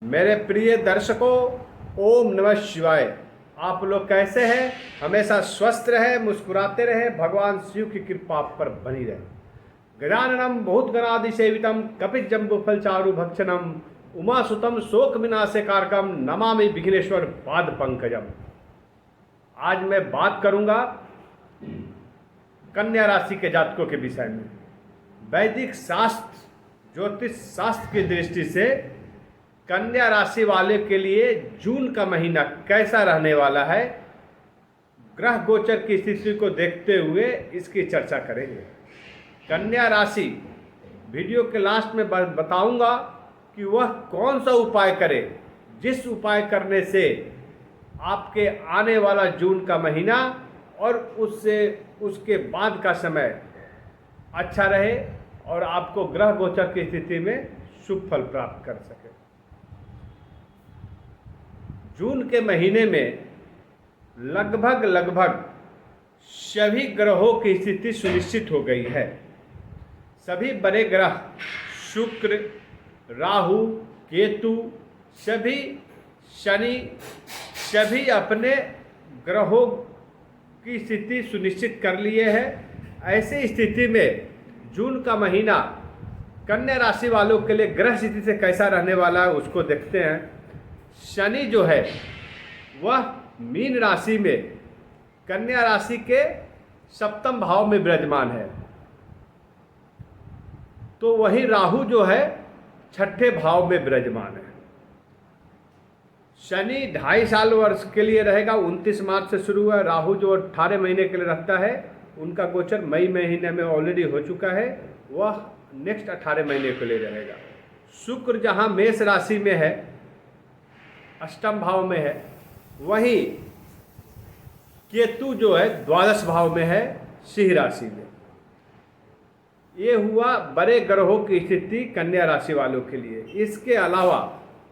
मेरे प्रिय दर्शकों, ओम नमः शिवाय। आप लोग कैसे हैं? हमेशा स्वस्थ रहे, मुस्कुराते रहे, भगवान शिव की कृपा आप पर बनी रहे। गजाननम बहुत गणादि सेवितम कपित जम्बु फल चारु भक्षणम उमासुतम शोक विनाशे कारकम नमामि विघ्नेश्वर पाद पंकजम। आज मैं बात करूंगा कन्या राशि के जातकों के विषय में। वैदिक शास्त्र, ज्योतिष शास्त्र की दृष्टि से कन्या राशि वाले के लिए जून का महीना कैसा रहने वाला है, ग्रह गोचर की स्थिति को देखते हुए इसकी चर्चा करेंगे। कन्या राशि, वीडियो के लास्ट में बताऊंगा कि वह कौन सा उपाय करे जिस उपाय करने से आपके आने वाला जून का महीना और उसके बाद का समय अच्छा रहे और आपको ग्रह गोचर की स्थिति में शुभ फल प्राप्त कर सके। जून के महीने में लगभग सभी ग्रहों की स्थिति सुनिश्चित हो गई है। सभी बड़े ग्रह शुक्र, राहु, केतु, सभी शनि, सभी अपने ग्रहों की स्थिति सुनिश्चित कर लिए हैं। ऐसी स्थिति में जून का महीना कन्या राशि वालों के लिए ग्रह स्थिति से कैसा रहने वाला है उसको देखते हैं। शनि जो है वह मीन राशि में कन्या राशि के सप्तम भाव में विराजमान है, तो वही राहु जो है छठे भाव में विराजमान है। शनि 2.5 साल वर्ष के लिए रहेगा, 29 मार्च से शुरू हुआ। राहु जो 18 महीने के लिए रहता है, उनका गोचर मई महीने में ऑलरेडी हो चुका है, वह नेक्स्ट 18 महीने के लिए रहेगा। शुक्र जहां मेष राशि में है, अष्टम भाव में है, वहीं केतु जो है द्वादश भाव में है, सिंह राशि में। ये हुआ बड़े ग्रहों की स्थिति कन्या राशि वालों के लिए। इसके अलावा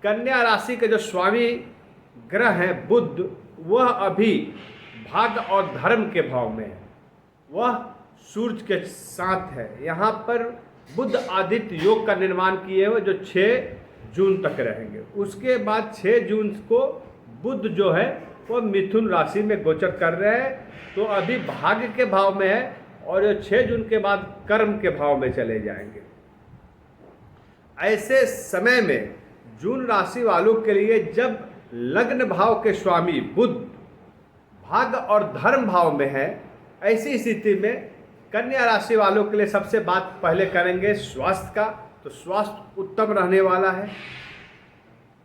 कन्या राशि के जो स्वामी ग्रह हैं बुध, वह अभी भाग्य और धर्म के भाव में है, वह सूर्य के साथ है। यहाँ पर बुध आदित्य योग का निर्माण किए हुए जो 6 जून तक रहेंगे। उसके बाद 6 जून को बुध जो है वो मिथुन राशि में गोचर कर रहे हैं, तो अभी भाग्य के भाव में है और 6 जून के बाद कर्म के भाव में चले जाएंगे। ऐसे समय में जून राशि वालों के लिए जब लग्न भाव के स्वामी बुध भाग्य और धर्म भाव में है, ऐसी स्थिति में कन्या राशि वालों के लिए सबसे बात पहले करेंगे स्वास्थ्य का, तो स्वास्थ्य उत्तम रहने वाला है।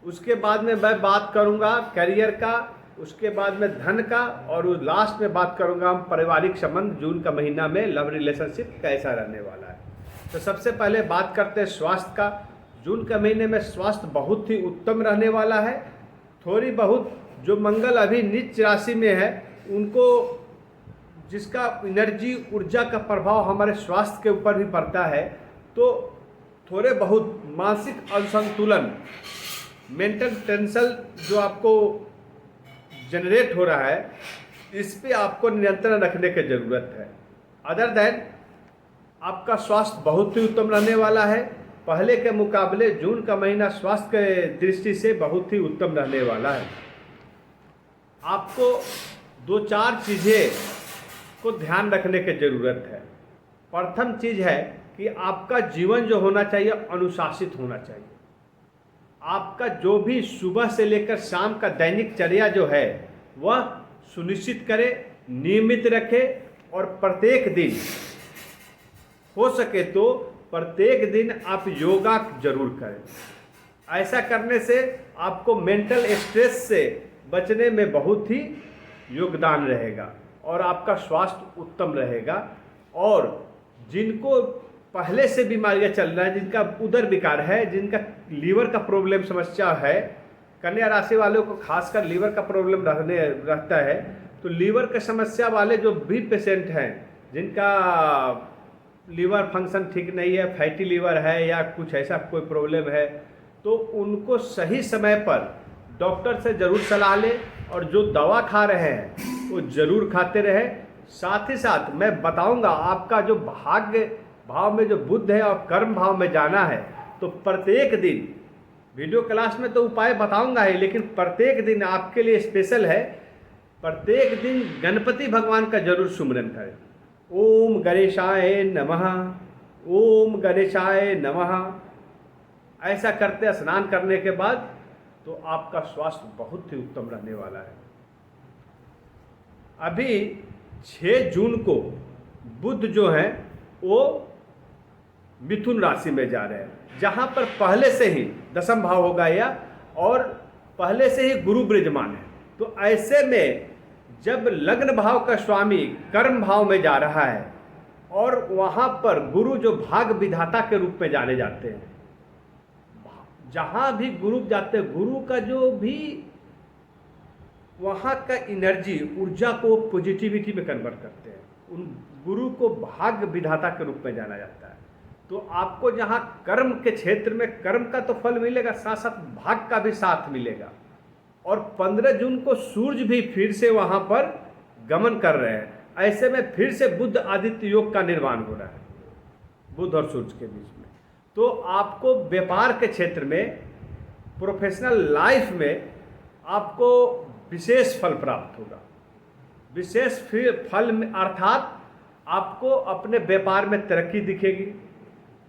उसके बाद में मैं बात करूंगा करियर का, उसके बाद में धन का, और लास्ट में बात करूंगा हम पारिवारिक संबंध जून का महीना में लव रिलेशनशिप कैसा रहने वाला है। तो सबसे पहले बात करते हैं स्वास्थ्य का। जून के महीने में स्वास्थ्य बहुत ही उत्तम रहने वाला है। थोड़ी बहुत जो मंगल अभी नीच राशि में है, उनको जिसका एनर्जी ऊर्जा का प्रभाव हमारे स्वास्थ्य के ऊपर भी पड़ता है, तो थोड़े बहुत मानसिक असंतुलन, मेंटल टेंशन जो आपको जनरेट हो रहा है, इस पे आपको नियंत्रण रखने की ज़रूरत है। अदर दैन आपका स्वास्थ्य बहुत ही उत्तम रहने वाला है। पहले के मुकाबले जून का महीना स्वास्थ्य के दृष्टि से बहुत ही उत्तम रहने वाला है। आपको 2-4 चीज़ें को ध्यान रखने की ज़रूरत है। प्रथम चीज़ है कि आपका जीवन जो होना चाहिए अनुशासित होना चाहिए। आपका जो भी सुबह से लेकर शाम का दैनिक चर्या जो है वह सुनिश्चित करें, नियमित रखें, और प्रत्येक दिन हो सके तो प्रत्येक दिन आप योगा जरूर करें। ऐसा करने से आपको मेंटल स्ट्रेस से बचने में बहुत ही योगदान रहेगा और आपका स्वास्थ्य उत्तम रहेगा। और जिनको पहले से बीमारियां चल रहा है, जिनका उदर विकार है, जिनका लीवर का प्रॉब्लम समस्या है, कन्या राशि वालों को खासकर लीवर का प्रॉब्लम रहता है, तो लीवर की समस्या वाले जो भी पेशेंट हैं, जिनका लीवर फंक्शन ठीक नहीं है, फैटी लीवर है या कुछ ऐसा कोई प्रॉब्लम है, तो उनको सही समय पर डॉक्टर से ज़रूर सलाह लें और जो दवा खा रहे हैं वो ज़रूर खाते रहें। साथ ही साथ मैं बताऊंगा आपका जो भाग्य भाव में जो बुध है और कर्म भाव में जाना है, तो प्रत्येक दिन वीडियो क्लास में तो उपाय बताऊंगा ही, लेकिन प्रत्येक दिन आपके लिए स्पेशल है। प्रत्येक दिन गणपति भगवान का जरूर सुमिरन करें। ओम गणेशाय नमः, ओम गणेशाय नमः। ऐसा करते स्नान करने के बाद तो आपका स्वास्थ्य बहुत ही उत्तम रहने वाला है। अभी 6 जून को बुध जो है वो मिथुन राशि में जा रहे हैं, जहां पर पहले से ही दशम भाव हो गया और पहले से ही गुरु विराजमान है। तो ऐसे में जब लग्न भाव का स्वामी कर्म भाव में जा रहा है और वहां पर गुरु जो भाग विधाता के रूप में जाने जाते हैं, जहां भी गुरु जाते हैं, गुरु का जो भी वहाँ का एनर्जी ऊर्जा को पॉजिटिविटी में कन्वर्ट करते हैं। उन गुरु को भाग्य विधाता के रूप में जाना जाता है। तो आपको जहाँ कर्म के क्षेत्र में कर्म का तो फल मिलेगा, साथ साथ भाग्य का भी साथ मिलेगा। और 15 जून को सूर्य भी फिर से वहाँ पर गमन कर रहे हैं। ऐसे में फिर से बुध आदित्य योग का निर्माण हो रहा है, बुध और सूर्य के बीच में। तो आपको व्यापार के क्षेत्र में, प्रोफेशनल लाइफ में आपको विशेष फल प्राप्त होगा। विशेष फल में अर्थात आपको अपने व्यापार में तरक्की दिखेगी।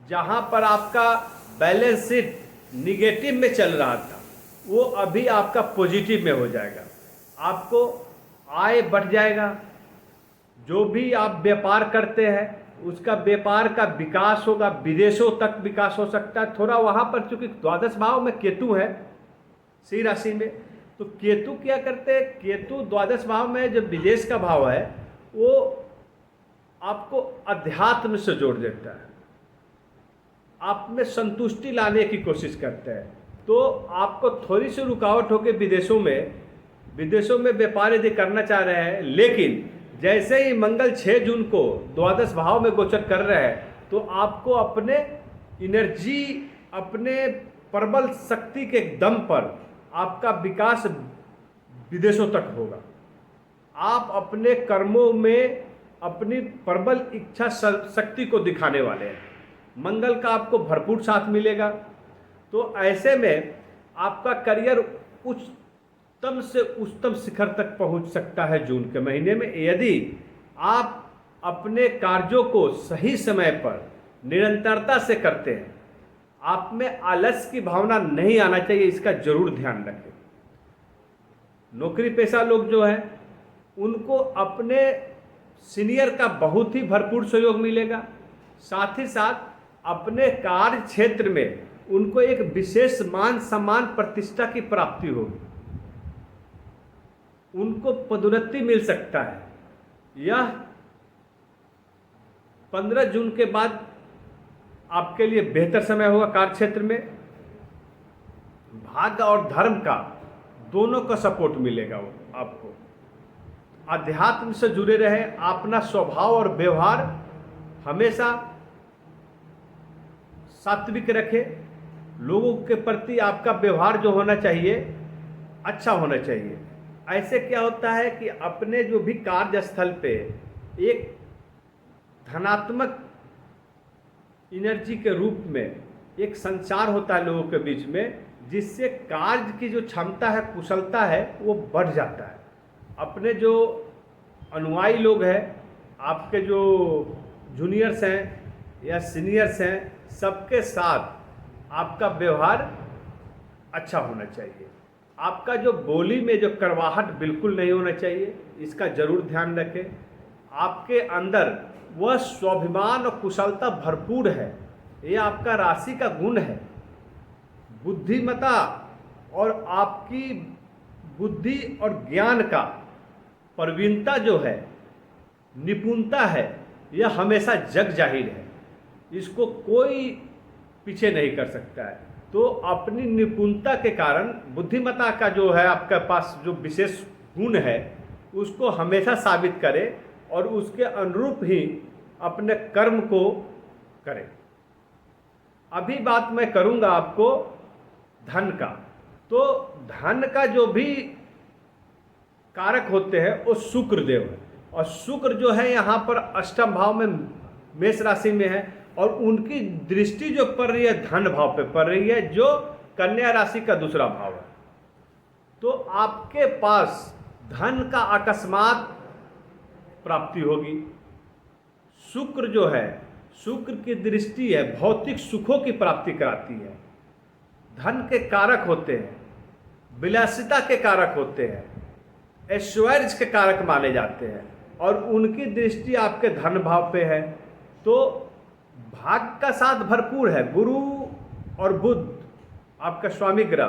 जहां पर आपका बैलेंस शीट निगेटिव में चल रहा था, वो अभी आपका पॉजिटिव में हो जाएगा। आपको आय बढ़ जाएगा। जो भी आप व्यापार करते हैं उसका व्यापार का विकास होगा, विदेशों तक विकास हो सकता है। थोड़ा वहाँ पर चूंकि द्वादश भाव में केतु है सिंह राशि में, तो केतु क्या करते हैं, केतु द्वादश भाव में जब विदेश का भाव है वो आपको अध्यात्म से जोड़ देता है, आप में संतुष्टि लाने की कोशिश करते हैं। तो आपको थोड़ी सी रुकावट होकर विदेशों में व्यापार यदि करना चाह रहे हैं, लेकिन जैसे ही मंगल 6 जून को द्वादश भाव में गोचर कर रहे हैं तो आपको अपने एनर्जी, अपने प्रबल शक्ति के दम पर आपका विकास विदेशों तक होगा। आप अपने कर्मों में अपनी प्रबल इच्छा शक्ति को दिखाने वाले हैं। मंगल का आपको भरपूर साथ मिलेगा। तो ऐसे में आपका करियर उच्चतम से उच्चतम शिखर तक पहुंच सकता है जून के महीने में, यदि आप अपने कार्यों को सही समय पर निरंतरता से करते हैं। आप में आलस्य की भावना नहीं आना चाहिए, इसका जरूर ध्यान रखें। नौकरी पेशा लोग जो हैं उनको अपने सीनियर का बहुत ही भरपूर सहयोग मिलेगा। साथ ही साथ अपने कार्य क्षेत्र में उनको एक विशेष मान सम्मान प्रतिष्ठा की प्राप्ति होगी, उनको पदोन्नति मिल सकता है। यह 15 जून के बाद आपके लिए बेहतर समय होगा। कार्य क्षेत्र में भाग्य और धर्म का दोनों का सपोर्ट मिलेगा। आपको अध्यात्म से जुड़े रहे, अपना स्वभाव और व्यवहार हमेशा सात्विक रखें। लोगों के प्रति आपका व्यवहार जो होना चाहिए अच्छा होना चाहिए। ऐसे क्या होता है कि अपने जो भी कार्यस्थल पे एक धनात्मक एनर्जी के रूप में एक संचार होता है लोगों के बीच में, जिससे कार्य की जो क्षमता है, कुशलता है, वो बढ़ जाता है। अपने जो अनुयायी लोग हैं, आपके जो जूनियर्स हैं या सीनियर्स हैं, सबके साथ आपका व्यवहार अच्छा होना चाहिए। आपका जो बोली में जो कड़वाहट बिल्कुल नहीं होना चाहिए, इसका जरूर ध्यान रखें। आपके अंदर वह स्वाभिमान और कुशलता भरपूर है, ये आपका राशि का गुण है। बुद्धिमता और आपकी बुद्धि और ज्ञान का प्रवीणता जो है, निपुणता है, यह हमेशा जग जाहिर है। इसको कोई पीछे नहीं कर सकता है। तो अपनी निपुणता के कारण, बुद्धिमता का जो है आपके पास जो विशेष गुण है, उसको हमेशा साबित करें और उसके अनुरूप ही अपने कर्म को करें। अभी बात मैं करूंगा आपको धन का। तो धन का जो भी कारक होते हैं वो शुक्र देव है, और शुक्र जो है यहाँ पर अष्टम भाव में मेष राशि में है, और उनकी दृष्टि जो पड़ रही है धन भाव पे पड़ रही है, जो कन्या राशि का दूसरा भाव है। तो आपके पास धन का अकस्मात प्राप्ति होगी। शुक्र जो है, शुक्र की दृष्टि है, भौतिक सुखों की प्राप्ति कराती है। धन के कारक होते हैं, विलासिता के कारक होते हैं, ऐश्वर्य के कारक माने जाते हैं, और उनकी दृष्टि आपके धन भाव पे है। तो भाग का साथ भरपूर है। गुरु और बुध आपका स्वामी ग्रह,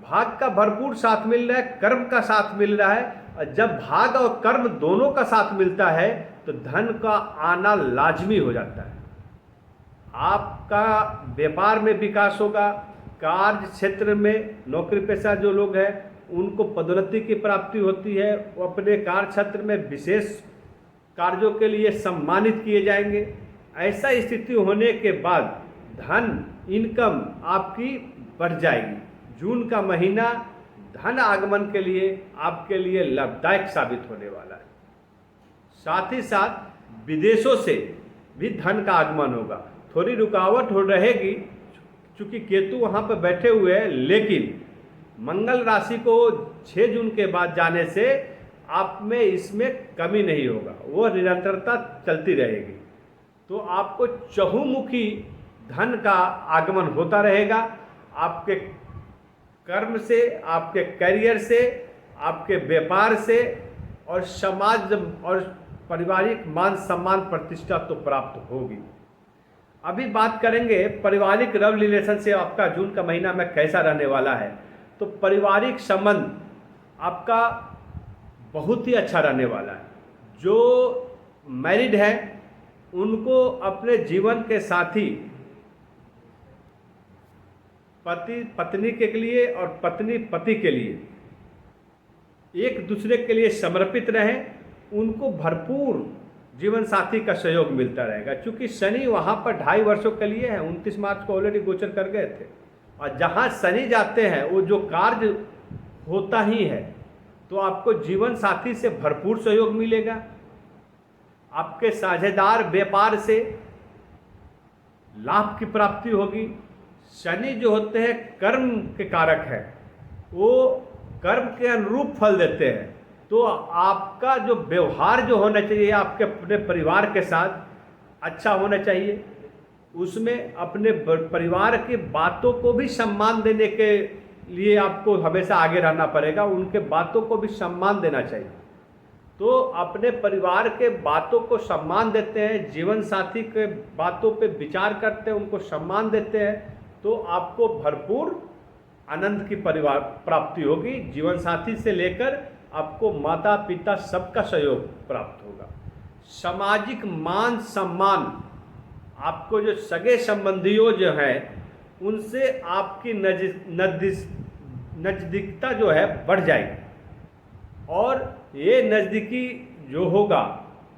भाग का भरपूर साथ मिल रहा है, कर्म का साथ मिल रहा है। और जब भाग और कर्म दोनों का साथ मिलता है तो धन का आना लाजमी हो जाता है। आपका व्यापार में विकास होगा। कार्य क्षेत्र में नौकरी पेशा जो लोग हैं उनको पदोन्नति की प्राप्ति होती है। वो अपने कार्य क्षेत्र में विशेष कार्यों के लिए सम्मानित किए जाएंगे। ऐसा स्थिति होने के बाद धन इनकम आपकी बढ़ जाएगी। जून का महीना धन आगमन के लिए आपके लिए लाभदायक साबित होने वाला है। साथ ही साथ विदेशों से भी धन का आगमन होगा। थोड़ी रुकावट हो रहेगी चूँकि केतु वहाँ पर बैठे हुए हैं, लेकिन मंगल राशि को 6 जून के बाद जाने से आप में इसमें कमी नहीं होगा, वो निरंतरता चलती रहेगी। तो आपको चहुमुखी धन का आगमन होता रहेगा। आपके कर्म से, आपके करियर से, आपके व्यापार से, और समाज और पारिवारिक मान सम्मान प्रतिष्ठा तो प्राप्त होगी। अभी बात करेंगे पारिवारिक लव रिलेशन से आपका जून का महीना में कैसा रहने वाला है। तो पारिवारिक संबंध आपका बहुत ही अच्छा रहने वाला है। जो मैरिड है उनको अपने जीवन के साथी पति पत्नी के लिए और पत्नी पति के लिए एक दूसरे के लिए समर्पित रहें। उनको भरपूर जीवन साथी का सहयोग मिलता रहेगा। क्योंकि शनि वहाँ पर 2.5 वर्षों के लिए है, 29 मार्च को ऑलरेडी गोचर कर गए थे। और जहाँ शनि जाते हैं वो जो कार्य होता ही है, तो आपको जीवन साथी से भरपूर सहयोग मिलेगा। आपके साझेदार व्यापार से लाभ की प्राप्ति होगी। शनि जो होते हैं कर्म के कारक है, वो कर्म के अनुरूप फल देते हैं। तो आपका जो व्यवहार जो होना चाहिए आपके अपने परिवार के साथ अच्छा होना चाहिए। उसमें अपने परिवार की बातों को भी सम्मान देने के लिए आपको हमेशा आगे रहना पड़ेगा। उनके बातों को भी सम्मान देना चाहिए। तो अपने परिवार के बातों को सम्मान देते हैं, जीवन साथी के बातों पे विचार करते हैं, उनको सम्मान देते हैं, तो आपको भरपूर आनंद की परिवार प्राप्ति होगी। जीवन साथी से लेकर आपको माता पिता सबका सहयोग प्राप्त होगा। सामाजिक मान सम्मान, आपको जो सगे संबंधियों जो हैं उनसे आपकी नज़दीकता जो है बढ़ जाएगी। और ये नज़दीकी जो होगा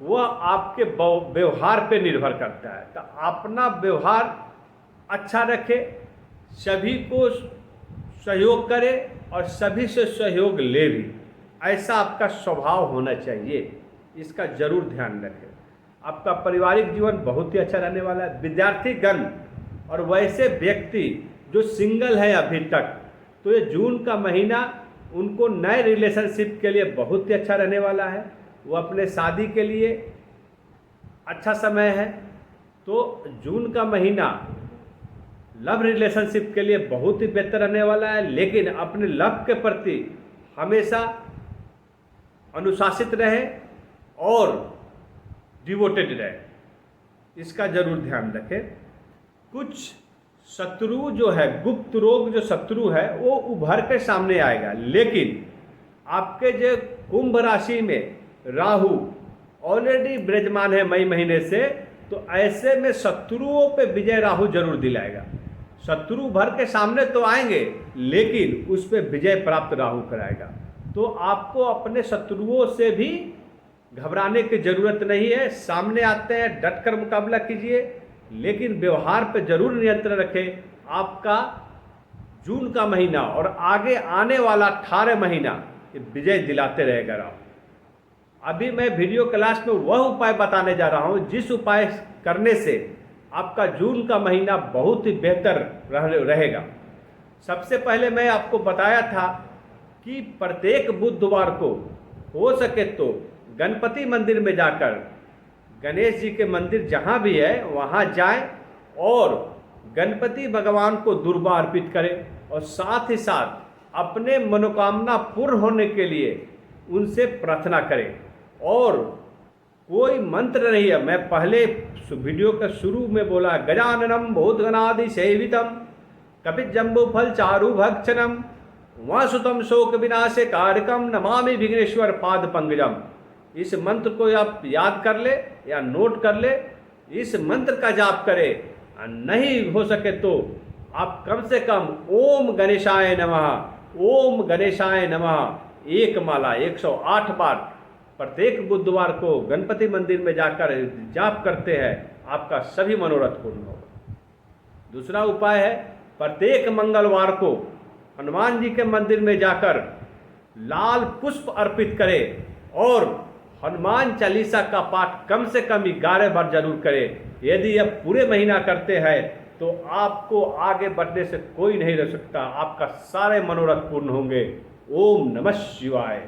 वह आपके व्यवहार पे निर्भर करता है। तो अपना व्यवहार अच्छा रखे, सभी को सहयोग करे और सभी से सहयोग ले भी, ऐसा आपका स्वभाव होना चाहिए। इसका जरूर ध्यान रखें। आपका पारिवारिक जीवन बहुत ही अच्छा रहने वाला है। विद्यार्थीगण और वैसे व्यक्ति जो सिंगल है अभी तक, तो ये जून का महीना उनको नए रिलेशनशिप के लिए बहुत ही अच्छा रहने वाला है। वो अपने शादी के लिए अच्छा समय है। तो जून का महीना लव रिलेशनशिप के लिए बहुत ही बेहतर रहने वाला है। लेकिन अपने लव के प्रति हमेशा अनुशासित रहे और डिवोटेड रहे, इसका जरूर ध्यान रखें। कुछ शत्रु जो है, गुप्त रोग जो शत्रु है वो उभर के सामने आएगा। लेकिन आपके जो कुंभ राशि में राहु ऑलरेडी विराजमान है मई महीने से, तो ऐसे में शत्रुओं पे विजय राहु जरूर दिलाएगा। शत्रु भर के सामने तो आएंगे लेकिन उस पर विजय प्राप्त राहु कराएगा। तो आपको अपने शत्रुओं से भी घबराने की जरूरत नहीं है। सामने आते हैं, डटकर मुकाबला कीजिए, लेकिन व्यवहार पर जरूर नियंत्रण रखें। आपका जून का महीना और आगे आने वाला 18 महीना विजय दिलाते रहेगा राहु। अभी मैं वीडियो क्लास में वह उपाय बताने जा रहा हूं जिस उपाय करने से आपका जून का महीना बहुत ही बेहतर रहेगा। सबसे पहले मैं आपको बताया था कि प्रत्येक बुधवार को हो सके तो गणपति मंदिर में जाकर गणेश जी के मंदिर जहाँ भी है वहाँ जाएं और गणपति भगवान को दुर्वा अर्पित करें और साथ ही साथ अपने मनोकामना पूर्ण होने के लिए उनसे प्रार्थना करें। और कोई मंत्र नहीं है, मैं पहले वीडियो के शुरू में बोला, गजाननम भूतगणादि सेवितम कपित जम्बू फल चारु भक्षणम वासुतम शोक विनाशे कारकम नमामि विघ्नेश्वर पाद पंकजम। इस मंत्र को आप याद कर ले या नोट कर ले, इस मंत्र का जाप करें। नहीं हो सके तो आप कम से कम ओम गणेशाय नमः, ओम गणेशाय नमः एक माला 108 बार प्रत्येक बुधवार को गणपति मंदिर में जाकर जाप करते हैं, आपका सभी मनोरथ पूर्ण होगा। दूसरा उपाय है, प्रत्येक मंगलवार को हनुमान जी के मंदिर में जाकर लाल पुष्प अर्पित करें और हनुमान चालीसा का पाठ कम से कम 11 बार जरूर करें। यदि यह पूरे महीना करते हैं तो आपको आगे बढ़ने से कोई नहीं रोक सकता, आपका सारे मनोरथ पूर्ण होंगे। ओम नमः शिवाय।